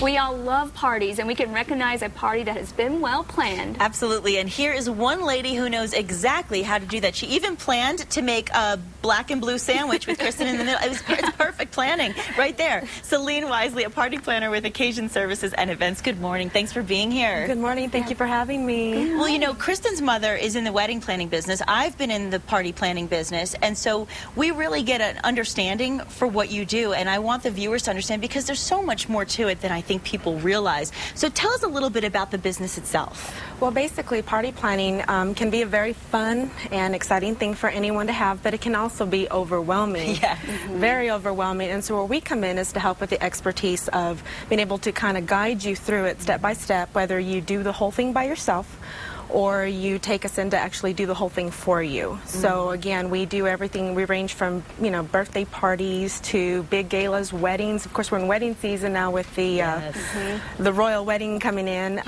We all love parties, and we can recognize a party that has been well planned. Absolutely, and here is one lady who knows exactly how to do that. She even planned to make a black and blue sandwich with Kristen in the middle. It's perfect planning right there. Celine Wisely, a party planner with Occasion Services and Events. Good morning. Thanks for being here. Good morning. Thank you for having me. Well, you know, Kristen's mother is in the wedding planning business. I've been in the party planning business, and so we really get an understanding for what you do, and I want the viewers to understand because there's so much more to it than I think people realize. So tell us a little bit about the business itself. Well, basically, party planning can be a very fun and exciting thing for anyone to have, but it can also be overwhelming. Yeah. Very overwhelming. And so where we come in is to help with the expertise of being able to kind of guide you through it step by step, whether you do the whole thing by yourself or you take us in to actually do the whole thing for you. So again, we do everything. We range from, you know, birthday parties to big galas, weddings. Of course, we're in wedding season now with the the royal wedding coming in.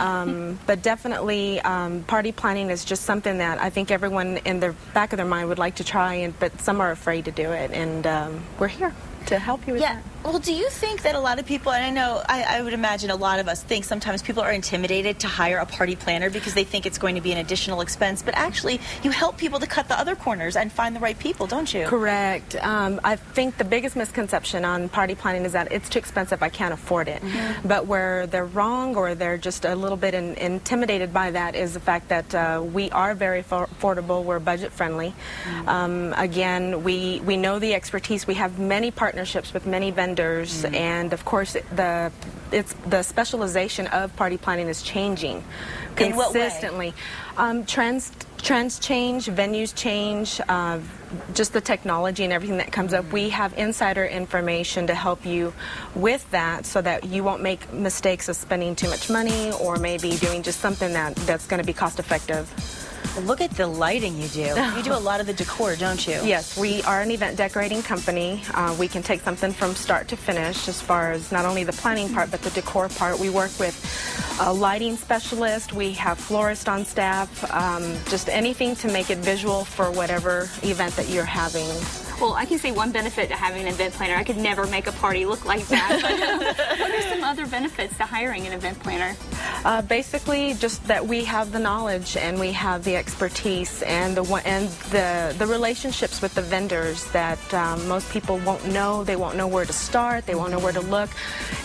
But definitely, party planning is just something that I think everyone in the back of their mind would like to try, but some are afraid to do it. And we're here to help you with that. Well, do you think that a lot of people, and I know, I would imagine a lot of us think sometimes people are intimidated to hire a party planner because they think it's going to be an additional expense, but actually you help people to cut the other corners and find the right people, don't you? Correct. I think the biggest misconception on party planning is that it's too expensive, I can't afford it. But where they're wrong or they're just a little bit intimidated by that is the fact that we are very affordable, we're budget friendly. Again, we know the expertise, we have many partnerships with many vendors. And of course the specialization of party planning is changing consistently. Trends change, venues change, just the technology and everything that comes up. We have insider information to help you with that so that you won't make mistakes of spending too much money or maybe doing just something that's going to be cost effective. Look at the lighting you do. You do a lot of the decor, don't you? Yes, we are an event decorating company. We can take something from start to finish as far as not only the planning part but the decor part. We work with a lighting specialist. We have florists on staff. Just anything to make it visual for whatever event that you're having. Well, I can see one benefit to having an event planner. I could never make a party look like that. But what are some other benefits to hiring an event planner? Basically, just that we have the knowledge and we have the expertise and the relationships with the vendors that most people won't know. They won't know where to start. They won't know where to look.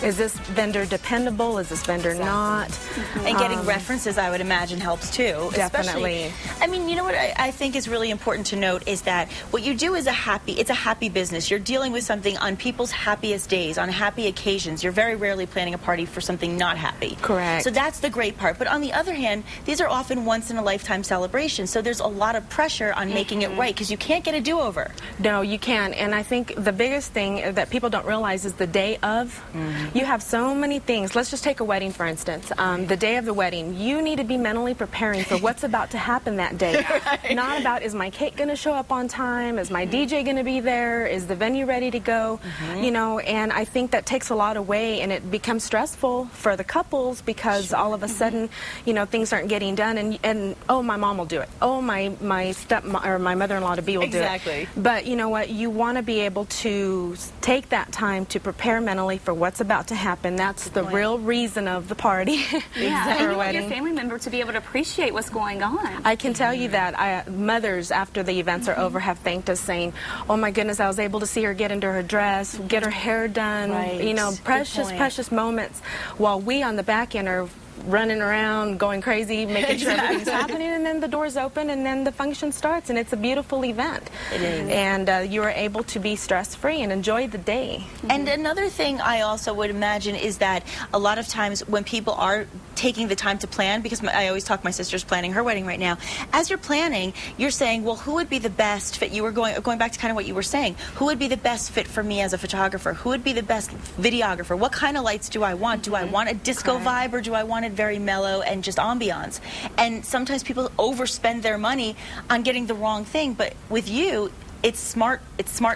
Is this vendor dependable? Is this vendor not? And getting references, I would imagine, helps too. Definitely. I mean, you know what I think is really important to note is that what you do is it's a happy business. You're dealing with something on people's happiest days, on happy occasions. You're very rarely planning a party for something not happy. Correct. So that's the great part. But on the other hand, these are often once-in-a-lifetime celebrations, so there's a lot of pressure on making it right because you can't get a do-over. No, you can't. And I think the biggest thing that people don't realize is the day of. You have so many things. Let's just take a wedding, for instance. The day of the wedding, you need to be mentally preparing for what's about to happen that day. Not about, is my cake going to show up on time? Is my DJ going to be there? Is the venue ready to go? You know, and I think that takes a lot away, and it becomes stressful for the couples because all of a sudden, you know, things aren't getting done, and oh, my mom will do it. Oh, my mother-in-law to be will do it. But you know what? You want to be able to take that time to prepare mentally for what's about to happen. That's the real reason of the party. Yeah, and you want your family member to be able to appreciate what's going on. I can tell you that mothers, after the events are over, have thanked us saying, oh my goodness, I was able to see her get into her dress, get her hair done, you know, precious moments, while we on the back end are running around, going crazy, making sure everything's happening, and then the doors open and then the function starts, and it's a beautiful event. It is. And you are able to be stress-free and enjoy the day. And another thing I also would imagine is that a lot of times when people are taking the time to plan, because I always talk, my sister's planning her wedding right now, as you're planning, you're saying, well, who would be the best fit? You were going back to kind of what you were saying. Who would be the best fit for me as a photographer? Who would be the best videographer? What kind of lights do I want? Do I want a disco vibe, or do I want it very mellow and just ambiance? And sometimes people overspend their money on getting the wrong thing, but with you, it's smart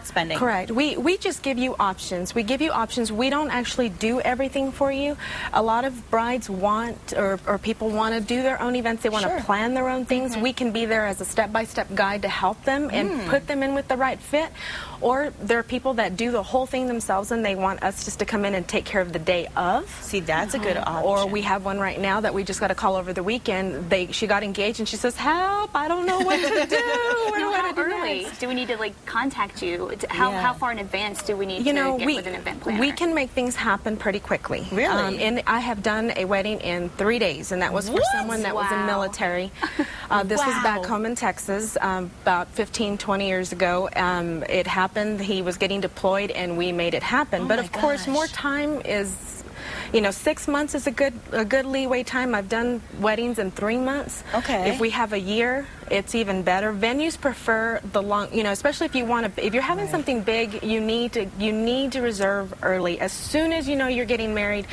spending. Correct. We just give you options. We give you options. We don't actually do everything for you. A lot of brides want, or people want to do their own events. They want to plan their own things. We can be there as a step-by-step guide to help them and put them in with the right fit. or there are people that do the whole thing themselves and they want us just to come in and take care of the day of. See, that's a good option. Or we have one right now that we just got a call over the weekend. She got engaged and she says, "Help! I don't know what to do. How early do we need to contact you? How far in advance do we need to get with an event planner? We can make things happen pretty quickly. Really? And I have done a wedding in 3 days, and that was for someone that was in military. This was back home in Texas about 15, 20 years ago. It happened. He was getting deployed, and we made it happen. But of course, more time is... 6 months is a good leeway time. I've done weddings in 3 months. Okay. If we have a year, it's even better. Venues prefer the long, especially if you're having something big, you need to reserve early. As soon as you know you're getting married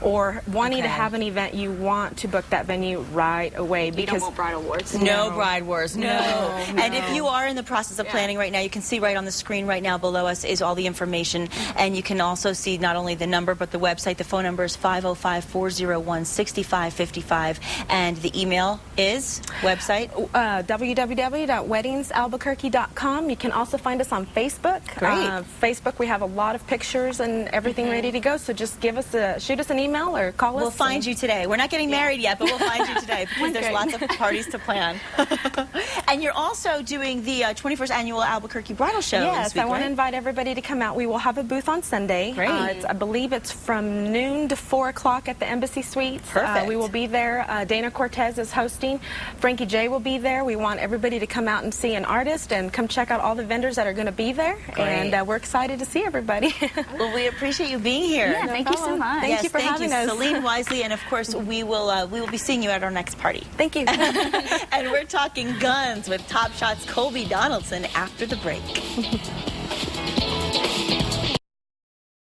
or wanting to have an event, you want to book that venue right away, because you don't want bridal wars. No bride wars. No. And if you are in the process of planning right now, you can see right on the screen right now below us is all the information, and you can also see not only the number but the website. The phone number is 505-401-6555, and the email is website www.weddingsalbuquerque.com. You can also find us on Facebook. Great. Facebook, we have a lot of pictures and everything ready to go, so just shoot us an email or call us. We'll find you today. We're not getting married yet, but we'll find you today because there's lots of parties to plan. And you're also doing the 21st Annual Albuquerque Bridal Show. Yes, this week, I want to right? invite everybody to come out. We will have a booth on Sunday. Great. I believe it's from noon to 4 o'clock at the Embassy Suites. Perfect. We will be there. Dana Cortez is hosting. Frankie J will be there. We want everybody to come out and see an artist and come check out all the vendors that are going to be there. Great. And we're excited to see everybody. Well, we appreciate you being here. Yeah, thank you so much. Thank you for having us. Celine Wisely, and of course we will be seeing you at our next party. Thank you. And we're talking guns with Top Shot's Colby Donaldson after the break.